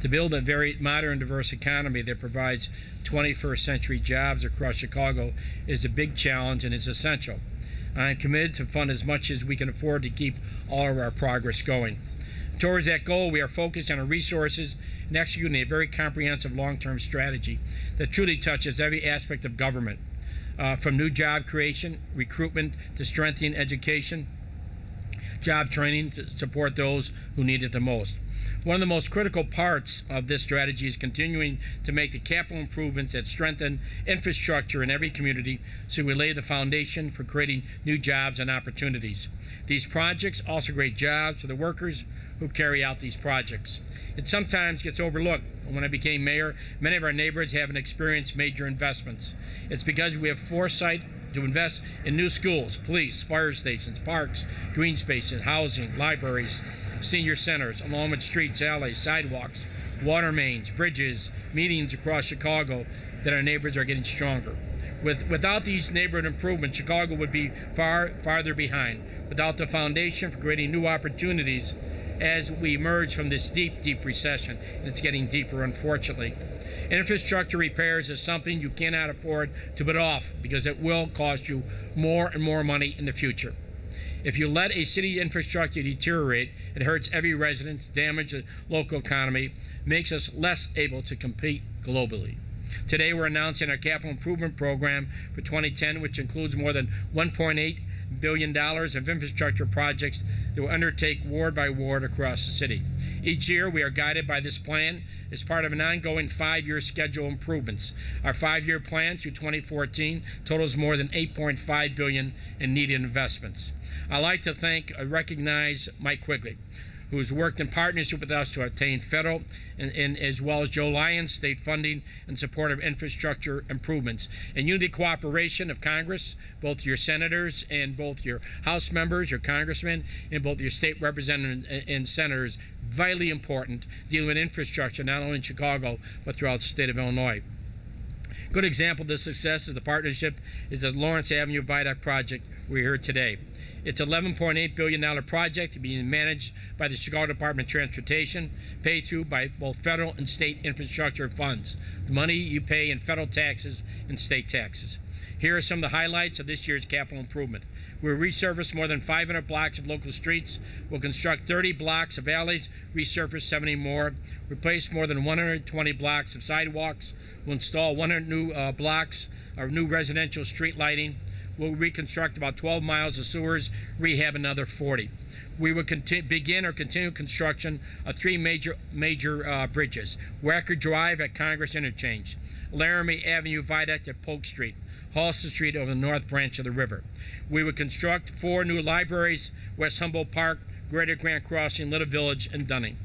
To build a very modern, diverse economy that provides 21st century jobs across Chicago is a big challenge and is essential. I am committed to fund as much as we can afford to keep all of our progress going. Towards that goal, we are focused on our resources and executing a very comprehensive long-term strategy that truly touches every aspect of government, from new job creation, recruitment, to strengthening education, job training to support those who need it the most. One of the most critical parts of this strategy is continuing to make the capital improvements that strengthen infrastructure in every community so we lay the foundation for creating new jobs and opportunities. These projects also create jobs for the workers who carry out these projects. It sometimes gets overlooked. When I became mayor, many of our neighborhoods haven't experienced major investments. It's because we have foresight to invest in new schools, police, fire stations, parks, green spaces, housing, libraries, senior centers, along with streets, alleys, sidewalks, water mains, bridges, medians across Chicago, that our neighborhoods are getting stronger. Without these neighborhood improvements, Chicago would be farther behind, without the foundation for creating new opportunities as we emerge from this deep recession, and it's getting deeper, unfortunately. Infrastructure repairs is something you cannot afford to put off because it will cost you more and more money in the future. If you let a city infrastructure deteriorate, it hurts every resident, damages the local economy, makes us less able to compete globally. Today we're announcing our capital improvement program for 2010, which includes more than $1.8 billion of infrastructure projects that will undertake ward by ward across the city. Each year we are guided by this plan as part of an ongoing 5-year schedule of improvements. Our 5-year plan through 2014 totals more than $8.5 billion in needed investments. I'd like to recognize Mike Quigley, who has worked in partnership with us to obtain federal and as well as Joe Lyons state funding in support of infrastructure improvements. And unity cooperation of Congress, both your senators and both your House members, your congressmen, and both your state representatives and senators, vitally important, dealing with infrastructure not only in Chicago but throughout the state of Illinois. A good example of this success is the partnership is the Lawrence Avenue Viaduct project we're here today. It's an $11.8 billion project being managed by the Chicago Department of Transportation, paid through by both federal and state infrastructure funds, the money you pay in federal taxes and state taxes. Here are some of the highlights of this year's capital improvement. We'll resurface more than 500 blocks of local streets. We'll construct 30 blocks of alleys, resurface 70 more, replace more than 120 blocks of sidewalks. We'll install 100 new blocks of new residential street lighting. We'll reconstruct about 12 miles of sewers, rehab another 40. We will begin or continue construction of 3 major bridges: Wacker Drive at Congress Interchange, Laramie Avenue Viaduct at Polk Street, Halsted Street over the north branch of the river. We would construct 4 new libraries: West Humboldt Park, Greater Grand Crossing, Little Village, and Dunning.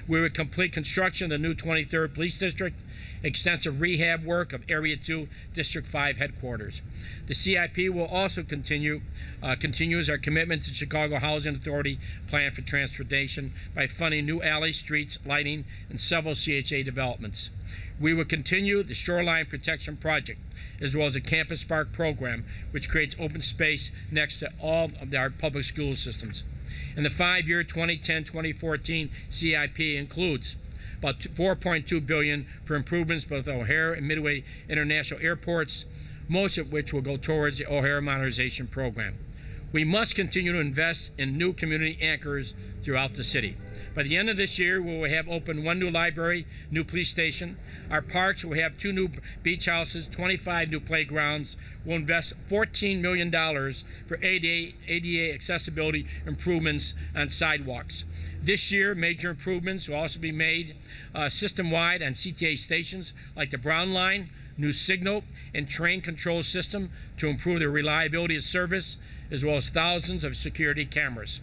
We would complete construction of the new 23rd Police District, extensive rehab work of Area 2, District 5 headquarters. The CIP will also continues our commitment to Chicago Housing Authority Plan for Transportation by funding new alleys, streets, lighting, and several CHA developments. We will continue the Shoreline Protection Project, as well as a Campus Park program, which creates open space next to all of our public school systems. And the 5-year 2010-2014 CIP includes about $4.2 billion for improvements both O'Hare and Midway International Airports, most of which will go towards the O'Hare Modernization Program. We must continue to invest in new community anchors throughout the city. By the end of this year, we will have opened 1 new library, new police station. Our parks will have 2 new beach houses, 25 new playgrounds. We'll invest $14 million for ADA accessibility improvements on sidewalks. This year, major improvements will also be made system-wide on CTA stations like the Brown Line, new signal and train control system to improve the reliability of service, as well as thousands of security cameras.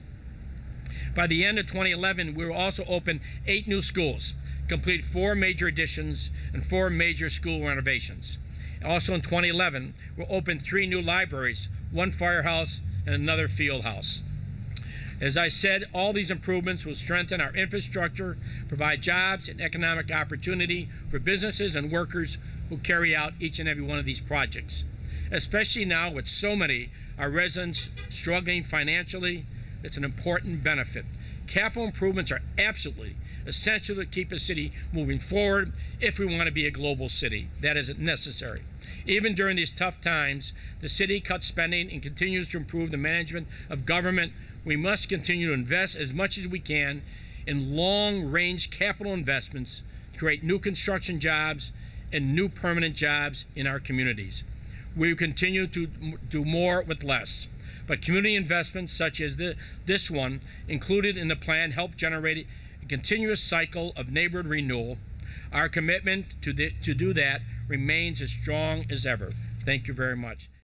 By the end of 2011, we will also open 8 new schools, complete 4 major additions, and 4 major school renovations. Also in 2011, we'll open 3 new libraries, 1 firehouse, and another field house. As I said, all these improvements will strengthen our infrastructure, provide jobs and economic opportunity for businesses and workers who carry out each and every one of these projects. Especially now with so many our residents struggling financially, it's an important benefit. Capital improvements are absolutely essential to keep a city moving forward if we want to be a global city. That is necessary. Even during these tough times, the city cuts spending and continues to improve the management of government. We must continue to invest as much as we can in long-range capital investments, create new construction jobs and new permanent jobs in our communities. We will continue to do more with less. But community investments such as this one included in the plan help generate a continuous cycle of neighborhood renewal. Our commitment to do that remains as strong as ever. Thank you very much.